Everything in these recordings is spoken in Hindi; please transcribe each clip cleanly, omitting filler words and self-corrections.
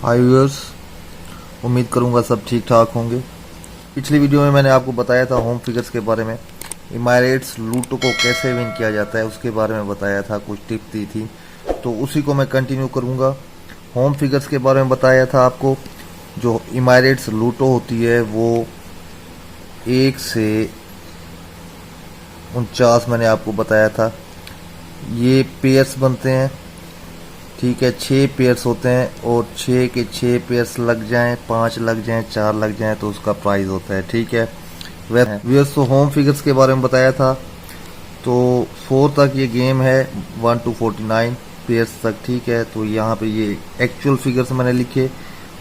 हाय व्यूअर्स, उम्मीद करूंगा सब ठीक ठाक होंगे। पिछली वीडियो में मैंने आपको बताया था होम फिगर्स के बारे में, इमारेट्स लूटो को कैसे विन किया जाता है उसके बारे में बताया था, कुछ टिप दी थी, तो उसी को मैं कंटिन्यू करूंगा। होम फिगर्स के बारे में बताया था आपको, जो इमारेट्स लूटो होती है वो 1 से 49 मैंने आपको बताया था। ये पेयर्स बनते हैं, ठीक है, 6 पेयर्स होते हैं और 6 के 6 पेयर्स लग जाएं, 5 लग जाएं, 4 लग जाएं तो उसका प्राइस होता है, ठीक है। व्यूअर्स, तो होम फिगर्स के बारे में बताया था, तो 4 तक ये गेम है, 1 to 49 पेयर्स तक, ठीक है। तो यहाँ पे ये एक्चुअल फिगर्स मैंने लिखे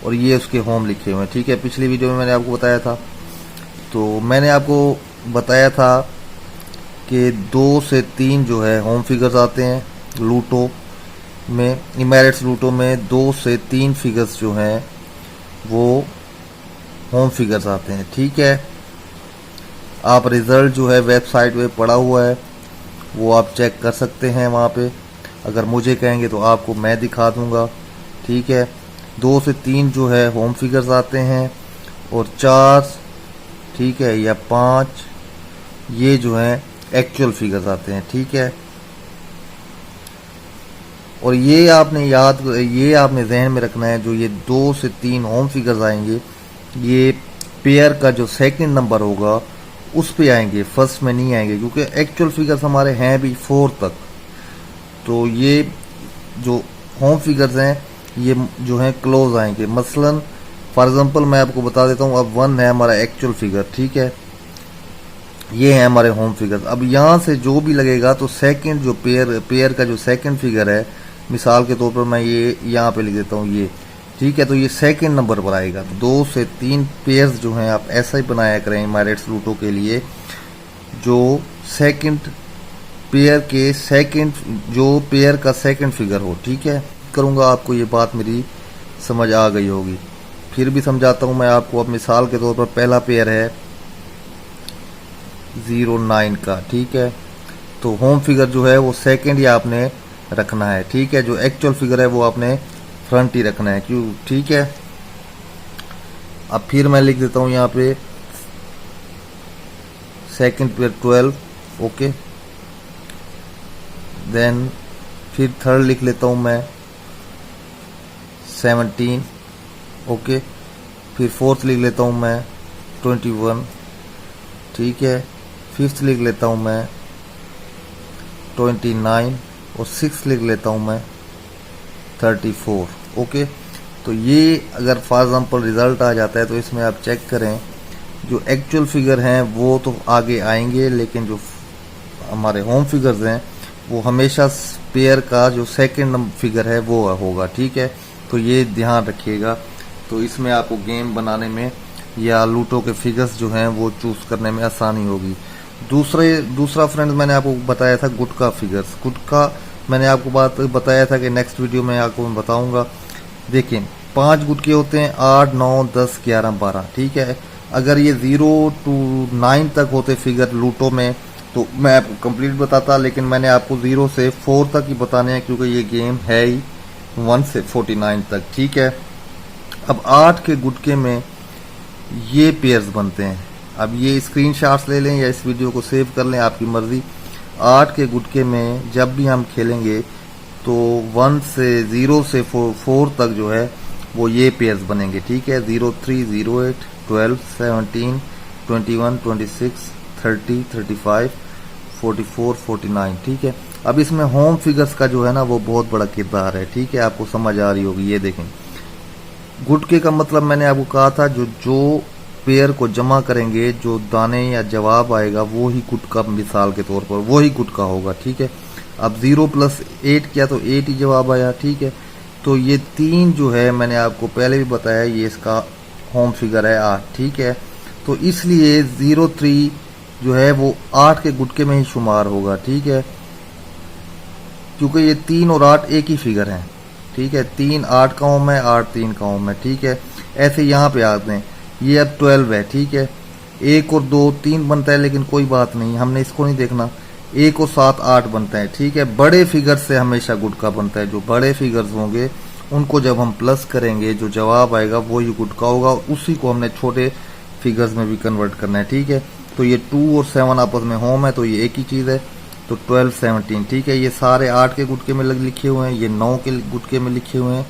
और ये उसके होम लिखे हुए हैं, ठीक है। पिछली वीडियो में मैंने आपको बताया था, तो मैंने आपको बताया था कि 2 से 3 जो है होम फिगर्स आते हैं लूटो में, इमेरेट्स लूटो में 2 से 3 फिगर्स जो हैं वो होम फिगर्स आते हैं, ठीक है। आप रिजल्ट जो है वेबसाइट पे पड़ा हुआ है, वो आप चेक कर सकते हैं वहाँ पे। अगर मुझे कहेंगे तो आपको मैं दिखा दूंगा, ठीक है। 2 से 3 जो है होम फिगर्स आते हैं और 4, ठीक है, या 5 ये जो है एक्चुअल फिगर्स आते हैं, ठीक है। और ये आपने जहन में रखना है, जो ये 2 से 3 होम फिगर्स आएंगे, ये पेयर का जो सेकंड नंबर होगा उस पे आएंगे, फर्स्ट में नहीं आएंगे, क्योंकि एक्चुअल फिगर्स हमारे हैं भी 4 तक। तो ये जो होम फिगर्स हैं ये जो हैं क्लोज आएंगे। मसलन फॉर एग्जांपल मैं आपको बता देता हूँ, अब 1 है हमारा एक्चुअल फिगर, ठीक है, ये है हमारे होम फिगर्स। अब यहाँ से जो भी लगेगा तो सेकंड जो पेयर का जो सेकंड फिगर है, मिसाल के तौर पर मैं ये यहाँ पे लिख देता हूँ ये, ठीक है, तो ये सेकंड नंबर पर आएगा। 2 से 3 पेयर्स जो हैं आप ऐसा ही बनाया करें इमारेट्स लूटो के लिए, जो सेकंड पेयर के सेकंड जो पेयर का सेकंड फिगर हो, ठीक है। करूँगा आपको ये बात मेरी समझ आ गई होगी, फिर भी समझाता हूँ मैं आपको। अब मिसाल के तौर पर पहला पेयर है 09 का, ठीक है, तो होम फिगर जो है वो सेकंड ही आपने रखना है, ठीक है। जो एक्चुअल फिगर है वो आपने फ्रंट ही रखना है, क्यों, ठीक है। अब फिर मैं लिख देता हूं यहाँ पे सेकंड पेयर 12, ओके। देन फिर थर्ड लिख लेता हूं मैं 17, ओके। फिर फोर्थ लिख लेता हूं मैं 21, ठीक है। फिफ्थ लिख लेता हूं मैं 29 और 6 लिख लेता हूं मैं 34, ओके। तो ये अगर फॉर एग्जांपल रिजल्ट आ जाता है तो इसमें आप चेक करें, जो एक्चुअल फिगर हैं वो तो आगे आएंगे, लेकिन जो हमारे होम फिगर्स हैं वो हमेशा पेयर का जो सेकंड फिगर है वो होगा, ठीक है। तो ये ध्यान रखिएगा, तो इसमें आपको गेम बनाने में या लूटो के फिगर्स जो हैं वो चूज करने में आसानी होगी। दूसरा फ्रेंड्स, मैंने आपको बताया था गुटका फिगर्स। गुटका मैंने आपको बताया था कि नेक्स्ट वीडियो में आपको मैं बताऊंगा। देखिए 5 गुटके होते हैं, 8, 9, 10, 11, 12, ठीक है। अगर ये 0 to 9 तक होते फिगर लूटो में तो मैं आपको कंप्लीट बताता, लेकिन मैंने आपको 0 से 4 तक ही बताने हैं, क्योंकि ये गेम है ही 1 से 49 तक, ठीक है। अब 8 के गुटके में ये पेयर्स बनते हैं। अब ये स्क्रीनशॉट्स ले लें या इस वीडियो को सेव कर लें, आपकी मर्जी। 8 के गुटके में जब भी हम खेलेंगे तो 0 से 4 तक जो है वो ये पेयर्स बनेंगे, ठीक है। 03, 08, 12, 17, 21, 26, 30, 35, 44, 49, ठीक है। अब इसमें होम फिगर्स का जो है ना वो बहुत बड़ा किरदार है, ठीक है, आपको समझ आ रही होगी। ये देखें, गुटके का मतलब मैंने आपको कहा था, जो पेयर को जमा करेंगे, जो दाने या जवाब आएगा वो ही गुटका, मिसाल के तौर पर वो ही गुटका होगा, ठीक है। अब 0 + 8 किया तो 8 ही जवाब आया, ठीक है। तो ये 3 जो है मैंने आपको पहले भी बताया, ये इसका होम फिगर है 8, ठीक है। तो इसलिए 03 जो है वो 8 के गुटके में ही शुमार होगा, ठीक है, क्योंकि ये 3 और 8 एक ही फिगर हैं, ठीक है। 3 8 का होम है, 8 3 का होम है, ठीक है। ऐसे यहाँ पे आते हैं, ये अब 12 है, ठीक है। 1 और 2 3 बनता है, लेकिन कोई बात नहीं, हमने इसको नहीं देखना। 1 और 7 8 बनता है, ठीक है। बड़े फिगर से हमेशा गुटका बनता है, जो बड़े फिगर्स होंगे उनको जब हम प्लस करेंगे जो जवाब आएगा वो ही गुड का होगा, उसी को हमने छोटे फिगर्स में भी कन्वर्ट करना है। ठीक है, तो ये 2 और 7 आपस में होम है तो ये एक ही चीज़ है, तो 12 17। ठीक है, ये सारे 8 के गुटके में लिखे हुए हैं, ये 9 के गुटके में लिखे हुए हैं,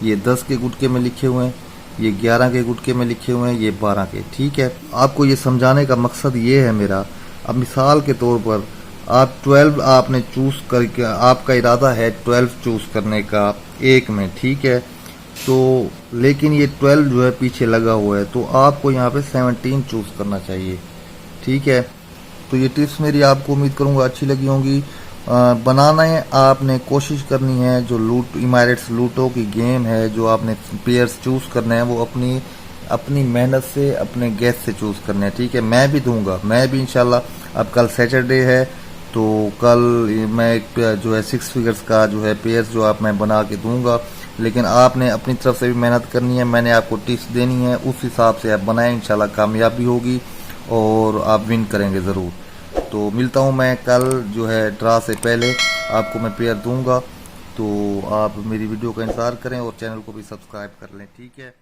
ये 10 के गुटके में लिखे हुए हैं, ये 11 के गुटके में लिखे हुए हैं, ये 12 के। ठीक है, आपको ये समझाने का मकसद ये है मेरा, अब मिसाल के तौर पर आप 12 आपने चूज करके, आपका इरादा है 12 चूज करने का एक में। ठीक है, तो लेकिन ये 12 जो है पीछे लगा हुआ है, तो आपको यहाँ पे 17 चूज करना चाहिए। ठीक है, तो ये टिप्स मेरी आपको उम्मीद करूंगा अच्छी लगी होंगी। बनाना है, आपने कोशिश करनी है, जो इमारट्स लूटो की गेम है, जो आपने पेयर्स चूज करने हैं वो अपनी मेहनत से, अपने गैस से चूज करने हैं। ठीक है, मैं भी दूंगा, मैं भी इंशाल्लाह। अब कल सैटरडे है तो कल मैं एक जो है 6 फिगर्स का जो है पेयर्स जो आप मैं बना के दूंगा, लेकिन आपने अपनी तरफ से भी मेहनत करनी है, मैंने आपको टिप्स देनी है, उस हिसाब से आप बनाएं, इंशाल्लाह कामयाबी होगी और आप विन करेंगे ज़रूर। तो मिलता हूँ मैं कल जो है ड्रा से पहले आपको मैं पेयर दूंगा, तो आप मेरी वीडियो का इंतज़ार करें और चैनल को भी सब्सक्राइब कर लें। ठीक है।